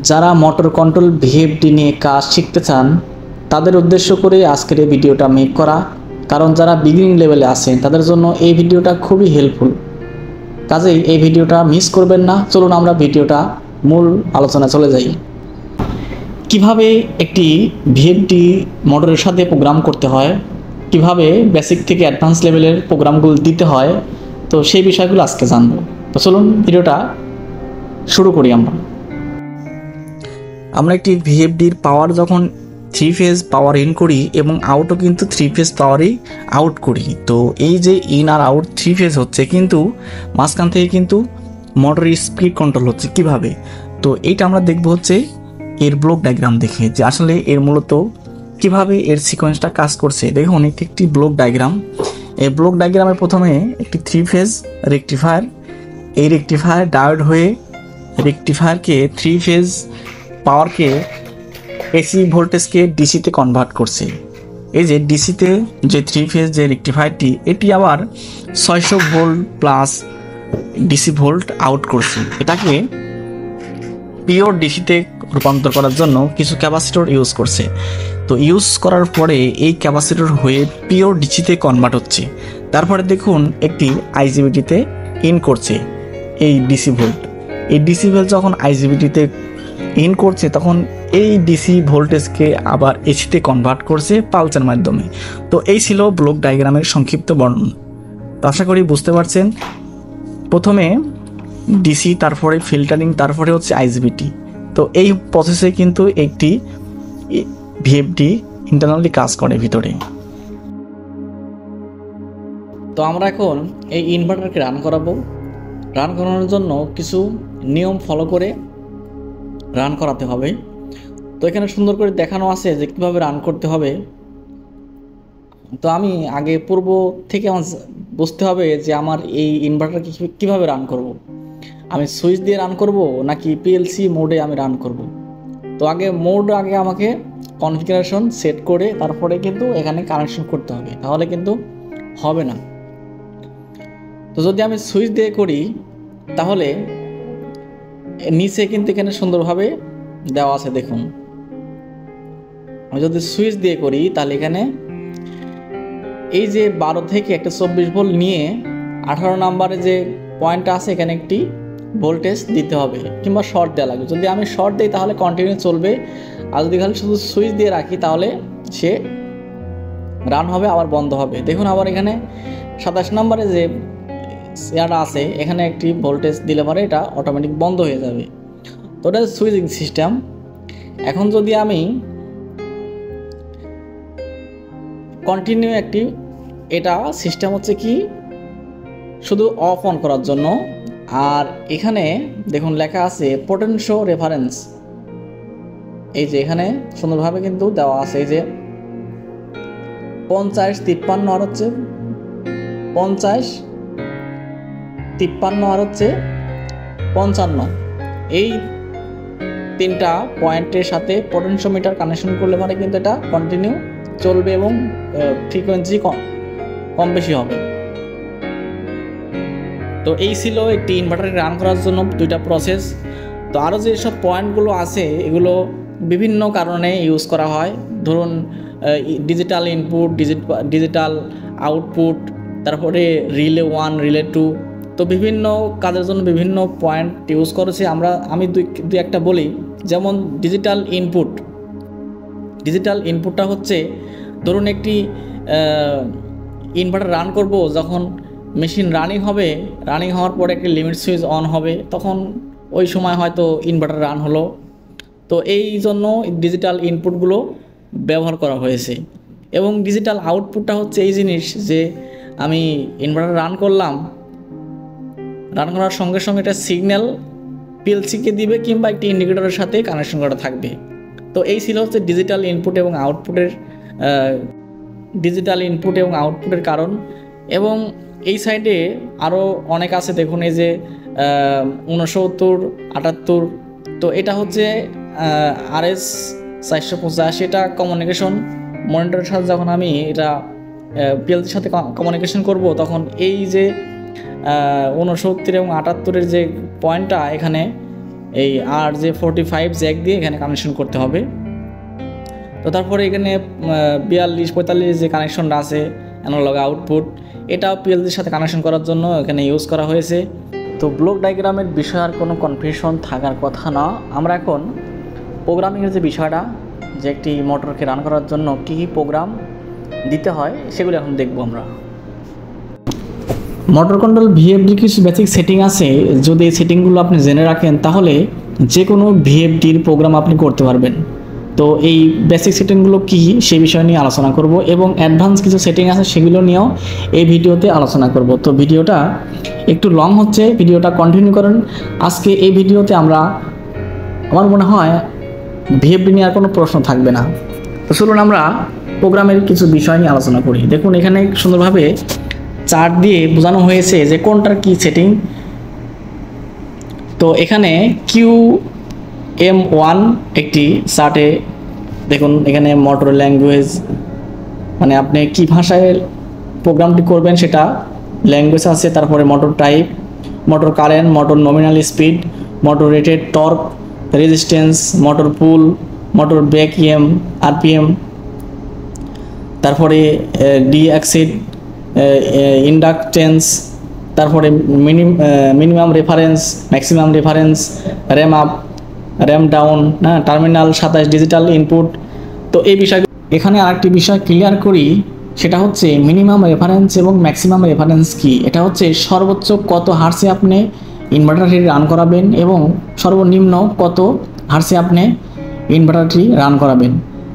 যারা motor control VFD নিয়ে কাজ শিখতে চান তাদের উদ্দেশ্য করে আজকের এই ভিডিওটা মেক করা, কারণ যারা বিগিনিং লেভেলে আছেন তাদের জন্য এই ভিডিওটা খুবই হেল্পফুল। কাজেই এই ভিডিওটা মিস করবেন না। চলুন আমরা ভিডিওটা মূল আলোচনা চলে যাই। কিভাবে একটি ভিএফডি মোটরের সাথে প্রোগ্রাম করতে হয়, কিভাবে বেসিক থেকে অ্যাডভান্স লেভেলের প্রোগ্রামগুলো দিতে হয়, তো সেই বিষয়গুলো আজকে জানবো। তো চলুন ভিডিওটা শুরু করি। আমরা একটি ভিএফডির পাওয়ার যখন 3 ফেজ পাওয়ার ইন করি এবং আউটও কিন্তু 3 ফেজ পাওয়ারই আউট করি। তো এই যে ইন আর আউট 3 ফেজ হচ্ছে, কিন্তু মাঝখান থেকে কিন্তু মোটরের স্পিড কন্ট্রোল হচ্ছে কিভাবে। তো এইটা আমরা দেখব হচ্ছে এর ব্লক ডায়াগ্রাম দেখে, যে আসলে এর মূলত কিভাবে এর সিকোয়েন্সটা কাজ করছে। দেখুন এটি একটি ব্লক ডায়াগ্রাম। এই ব্লক ডায়াগ্রামের প্রথমে একটি 3 ফেজ রেকটিফায়ার, এই রেকটিফায়ার ডায়োড হয়ে রেকটিফায়ারকে 3 ফেজ পাওয়ারকে এসি ভোল্টেজকে ডিসিতে কনভার্ট করছে। এই যে ডিসিতে যে 3 ফেজ যে রেকটিফায়ারটি, এটি আবার 600 volt plus DC volt out করছে। এটাকে পিওর ডিসিতে রূপান্তর করার জন্য কিছু ক্যাপাসিটর ইউজ করছে। তো ইউজ করার পরে এই ক্যাপাসিটর হয়ে পিওর ডিসিতে কনভার্ট হচ্ছে। তারপরে দেখুন একটি আইজিবিটিতে ইন করছে এই ডিসি ভোল্ট। এই ডিসি ভোল্ট যখন আইজিবিটিতে ইন করছে, তখন এই ডিসি ভোল্টেজকে আবার এসিতে কনভার্ট করছে পালসের মাধ্যমে। তো এই ছিল ব্লক ডায়াগ্রামের সংক্ষিপ্ত বর্ণনা। তো আশা করি বুঝতে পারছেন। প্রথমে ডিসি, তারপরে ফিল্টারিং, তারপরে হচ্ছে আইজিবিটি। তো এই প্রসেসে কিন্তু একটি ভিএফডি ইন্টারনালি কাজ করে ভিতরে। তো আমরা এখন এই ইনভার্টারকে রান করাবো। রান করানোর জন্য কিছু নিয়ম ফলো করে রান করাতে হবে। তো এখানে সুন্দর করে দেখানো আছে যে কীভাবে রান করতে হবে। তো আমি আগে পূর্ব থেকে আমার বুঝতে হবে যে আমার এই ইনভার্টারকে কীভাবে রান করব। আমি সুইচ দিয়ে রান করব নাকি পিএলসি মোডে আমি রান করব। তো আগে আমাকে কনফিগারেশন সেট করে তারপরে কিন্তু এখানে কানেকশন করতে হবে, তাহলে কিন্তু হবে না। তো যদি আমি সুইচ দিয়ে করি তাহলে নিচে কিন্তু এখানে সুন্দরভাবে দেওয়া আছে। দেখুন আমি যদি সুইচ দিয়ে করি তাহলে এখানে এই যে 12 থেকে একটা 24 ভোল্ট নিয়ে 18 নম্বরে যে পয়েন্টটা আছে এখানে একটি ভোল্টেজ দিতে হবে, কিংবা শর্ট দেওয়া লাগবে। যদি আমি শর্ট দিই তাহলে কন্টিনিউ চলবে, আর যদি খালি শুধু সুইচ দিয়ে রাখি তাহলে সে রান হবে আবার বন্ধ হবে। দেখুন আবার এখানে 27 নম্বরে যে ইয়াটা আছে এখানে একটি ভোল্টেজ দিলে পরে এটা অটোমেটিক বন্ধ হয়ে যাবে। তো এটা সুইচিং সিস্টেম। এখন যদি আমি কন্টিনিউ একটি, এটা সিস্টেম হচ্ছে কি শুধু অফ অন করার জন্য। আর এখানে দেখুন লেখা আছে পোটেনশিও রেফারেন্স। এই যে এখানে সুন্দরভাবে কিন্তু দেওয়া আছে, এই যে 50, 53 আর হচ্ছে 50, 53 আর হচ্ছে 55, এই তিনটা পয়েন্টের সাথে পোটেনশিওমিটার কানেকশন করলে মানে কিন্তু এটা কন্টিনিউ চলবে এবং ফ্রিকোয়েন্সি কম বেশি হবে। তো এই ছিল একটি ইনভার্টার রান করার জন্য 2টা প্রসেস। তো আরও যেসব পয়েন্টগুলো আছে এগুলো বিভিন্ন কারণে ইউজ করা হয়। ধরুন ডিজিটাল ইনপুট, ডিজিটাল আউটপুট, তারপরে রিলে 1, রিলে 2। তো বিভিন্ন কাজের জন্য বিভিন্ন পয়েন্ট ইউজ করেছি। আমি দুই একটা বলি। যেমন ডিজিটাল ইনপুটটা হচ্ছে, ধরুন একটি ইনভার্টার রান করব, যখন মেশিন রানিং হওয়ার পরে একটি লিমিট সুইচ অন হবে, তখন ওই সময় হয়তো ইনভার্টার রান হলো। তো এই জন্য ডিজিটাল ইনপুটগুলো ব্যবহার করা হয়েছে। এবং ডিজিটাল আউটপুটটা হচ্ছে এই জিনিস যে আমি ইনভার্টার রান করার সঙ্গে সঙ্গে এটা সিগন্যাল পিএলসিকে দিবে, কিংবা একটি ইন্ডিকেটরের সাথে কানেকশন করা থাকবে। তো এই ছিল হচ্ছে ডিজিটাল ইনপুট এবং আউটপুটের কারণ। এবং এই সাইডে আরও অনেক আছে। দেখুন এই যে 69, 78। তো এটা হচ্ছে RS 485। এটা কমিউনিকেশন মনিটরের সাথে যখন আমি এটা পিএলসির সাথে কমিউনিকেশন করব, তখন এই যে 69 এবং 78-এর যে পয়েন্টটা এখানে এই RJ45 জ্যাক দিয়ে এখানে কানেকশন করতে হবে। তো তারপরে এখানে 42-45 যে কানেকশনটা আছে অ্যানালগ আউটপুট, এটাও পিএলসির সাথে কানেকশন করার জন্য এখানে ইউজ করা হয়েছে। তো ব্লক ডায়াগ্রামের বিষয়ে আর কোনো কনফিউশন থাকার কথা না। আমরা এখন প্রোগ্রামিংয়ের যে বিষয়টা, যে একটি মোটরকে রান করার জন্য কী কী প্রোগ্রাম দিতে হয় সেগুলো এখন দেখব আমরা। মোটর কন্ট্রোল ভিএফডির কিছু বেসিক সেটিং আছে, যদি এই সেটিংগুলো আপনি জেনে রাখেন তাহলে যে কোনো ভিএফডির প্রোগ্রাম আপনি করতে পারবেন। তো এই বেসিক সেটিংগুলো কী সেই বিষয় নিয়ে আলোচনা করব এবং অ্যাডভান্স কিছু সেটিং আছে সেগুলো নিয়েও এই ভিডিওতে আলোচনা করব। তো ভিডিওটা একটু লং হচ্ছে, ভিডিওটা কন্টিনিউ করেন। আজকে এই ভিডিওতে আমরা, আমার মনে হয় ভিএফডি নিয়ে আর কোনো প্রশ্ন থাকবে না। তো চলুন আমরা প্রোগ্রামের কিছু বিষয় নিয়ে আলোচনা করি। দেখুন এখানে সুন্দরভাবে চার্ট দিয়ে বোঝানো হয়েছে যে কোনটার কি সেটিং। তো এখানে QM1 একটি চার্টে দেখুন, এখানে মোটর ল্যাঙ্গুয়েজ মানে আপনি কি ভাষায় প্রোগ্রামটি করবেন সেটা ল্যাঙ্গুয়েজ আছে। তারপরে motor type, motor current, motor nominal speed, motor rated torque, resistance, motor pole, motor back EM, RPM, তারপরে ডিএক্সিড, ইন্ডাকটেন্স, তারপরে minimum reference, maximum reference, ramp up, ramp down, হ্যাঁ, টার্মিনাল 27 ডিজিটাল ইনপুট। তো এই বিষয়গুলো এখানে আরেকটি বিষয় ক্লিয়ার করি, সেটা হচ্ছে মিনিমাম রেফারেন্স এবং ম্যাক্সিমাম রেফারেন্স কি। এটা হচ্ছে সর্বোচ্চ কত হার্সে আপনি ইনভার্টারটি রান করাবেন এবং সর্বনিম্ন কত হার্সে আপনি ইনভার্টারটি রান করাবেন।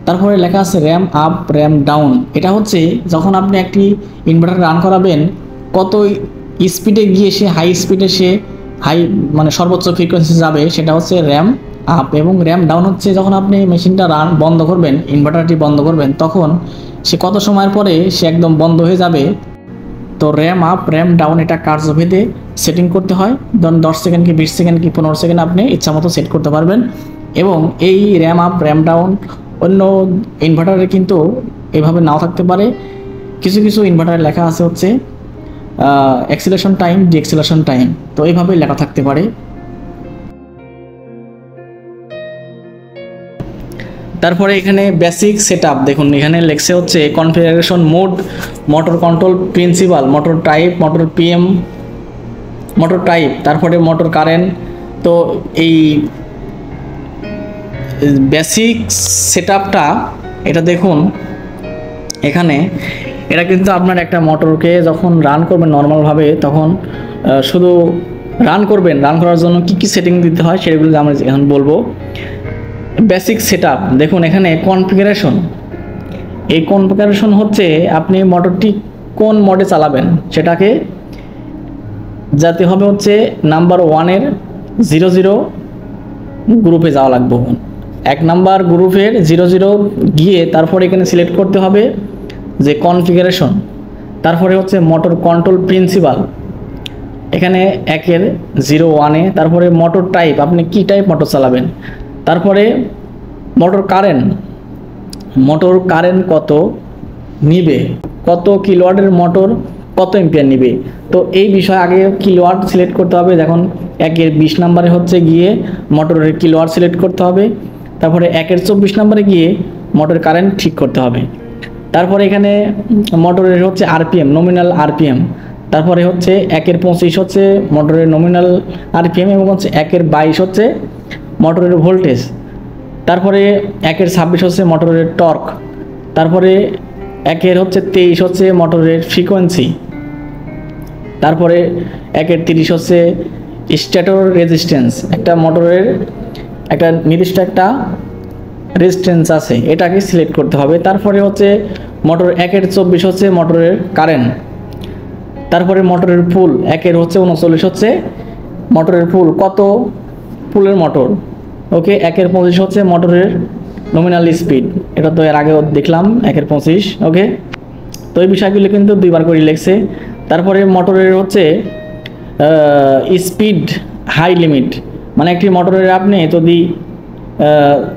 তারপরে লেখা আছে র্যাম আপ, র্যাম ডাউন। এটা হচ্ছে যখন আপনি একটি ইনভার্টার রান করাবেন কত স্পিডে গিয়ে সে হাই স্পিডে মানে সর্বোচ্চ ফ্রিকোয়েন্সি যাবে, সেটা হচ্ছে র্যাম আপ। এবং র্যাম ডাউন হচ্ছে যখন আপনি মেশিনটা বন্ধ করবেন, ইনভার্টারটি বন্ধ করবেন, তখন সে কত সময়ের পরে সে একদম বন্ধ হয়ে যাবে। তো র্যাম আপ, র্যাম ডাউন এটা কার্যভেদে সেটিং করতে হয়। ধরুন 10 সেকেন্ড কি 20 সেকেন্ড কি 15 সেকেন্ড আপনি ইচ্ছা মতো সেট করতে পারবেন। এবং এই র্যাম আপ, র্যাম ডাউন অন্য ইনভার্টারে কিন্তু এভাবে নাও থাকতে পারে। কিছু কিছু ইনভার্টারে লেখা আছে হচ্ছে অ্যাক্সিলারেশন টাইম, ডিএক্সিলারেশন টাইম, তো এইভাবেই লেখা থাকতে পারে। তারপরে এখানে বেসিক সেটআপ দেখুন, এখানে লেখছে হচ্ছে configuration mode, motor control principal, motor type, motor PM, motor type, তারপরে মোটর কারেন্ট। তো এই বেসিক সেটআপটা এটা দেখুন, এখানে এটা কিন্তু আপনার একটা মোটরকে যখন রান করবেন নর্মালভাবে, তখন শুধু রান করবেন, রান করার জন্য কি কি সেটিং দিতে হয় সেগুলো আমরা এখন বলবো। বেসিক সেটআপ দেখুন, এখানে কনফিগারেশন, এই কনফিগারেশন হচ্ছে আপনি মোটরটি কোন মোডে চালাবেন সেটাকে যাতে হবে হচ্ছে নাম্বার 1-এর 00 গ্রুপে যাওয়া লাগবে। 1 নাম্বার গ্রুপের 00 গিয়ে তারপর এখানে সিলেক্ট করতে হবে যে কনফিগারেশন, তারপরে হচ্ছে মোটর কন্ট্রোল প্রিন্সিপাল, এখানে 1-এর 01-এ, তারপরে মোটর টাইপ, আপনি কি টাইপ মোটর চালাবেন, তারপরে মোটর কারেন্ট, মোটর কারেন্ট কত নিবে, কত কিলোওয়াটের মোটর কত এম্পিয়ার নিবে। তো এই বিষয়ে আগে কিলোওয়াট সিলেক্ট করতে হবে। দেখুন 1-এর 20 নম্বরে হচ্ছে গিয়ে মোটরের কিলোওয়াট সিলেক্ট করতে হবে। তারপরে 1-এর 24 নম্বরে গিয়ে মোটরের কারেন্ট ঠিক করতে হবে। তারপরে এখানে মোটরের হচ্ছে আরপিএম, নমিনাল আরপিএম, তারপরে হচ্ছে 1-এর 25 হচ্ছে মোটরের নমিনাল আরপিএম এবং হচ্ছে 1-এর 22 হচ্ছে মোটরের ভোল্টেজ, তারপরে 1-এর 26 হচ্ছে মোটরের টর্ক, তারপরে 1-এর হচ্ছে 23 হচ্ছে মোটরের ফ্রিকোয়েন্সি, তারপরে 1-এর 30 হচ্ছে স্ট্যাটর রেজিস্ট্যান্স। একটা মোটরের একটা নির্দিষ্ট একটা রেজিস্ট্যান্স আছে, এটাকে সিলেক্ট করতে হবে। তারপরে হচ্ছে মোটর 1-এর 24 হচ্ছে মোটরের কারেন্ট, তারপরে মোটরের পুল 1-এর হচ্ছে 39 হচ্ছে মোটরের পুল, কত পুলের মোটর, ওকে। 1-এর 25 হচ্ছে মোটরের নমিনাল স্পিড, এটা তো এর আগেও দেখলাম 1-এর 25, ওকে। তো এই বিষয়গুলো কিন্তু দুইবার করে লিখছে। তারপরে মোটরের হচ্ছে স্পিড হাই লিমিট, মানে একটি মোটরের আপনি যদি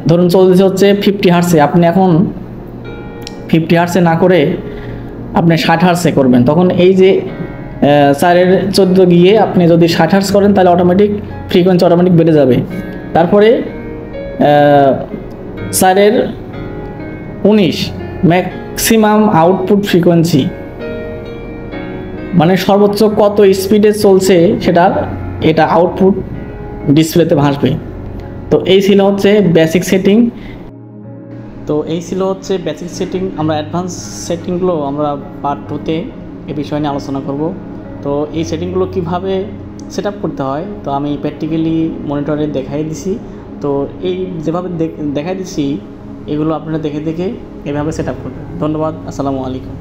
ধরুন চলতেছে হচ্ছে 50 হার্সে, আপনি এখন 50 হার্সে না করে আপনি 60 হার্সে করবেন, তখন এই যে 4-এর 14 গিয়ে আপনি যদি 60 হার্স করেন তাহলে অটোমেটিক ফ্রিকোয়েন্সি অটোমেটিক বেড়ে যাবে। তারপরে 4-19 ম্যাক্সিমাম আউটপুট ফ্রিকোয়েন্সি, মানে সর্বোচ্চ কত স্পিডে চলছে এটা আউটপুট ডিসপ্লেতে ভাসবে। তো এই ছিল হচ্ছে বেসিক সেটিং। আমরা অ্যাডভান্স সেটিংগুলো আমরা পার্ট 2-তে এই বিষয় নিয়ে আলোচনা করব। তো এই সেটিংগুলো কিভাবে সেট আপ করতে হয় তো আমি প্র্যাকটিক্যালি মনিটরে দেখাই দিছি। তো এই যেভাবে দেখাই দিছি এগুলো আপনারা দেখে দেখে এভাবে সেট আপ করবেন। ধন্যবাদ। আসসালামু আলাইকুম।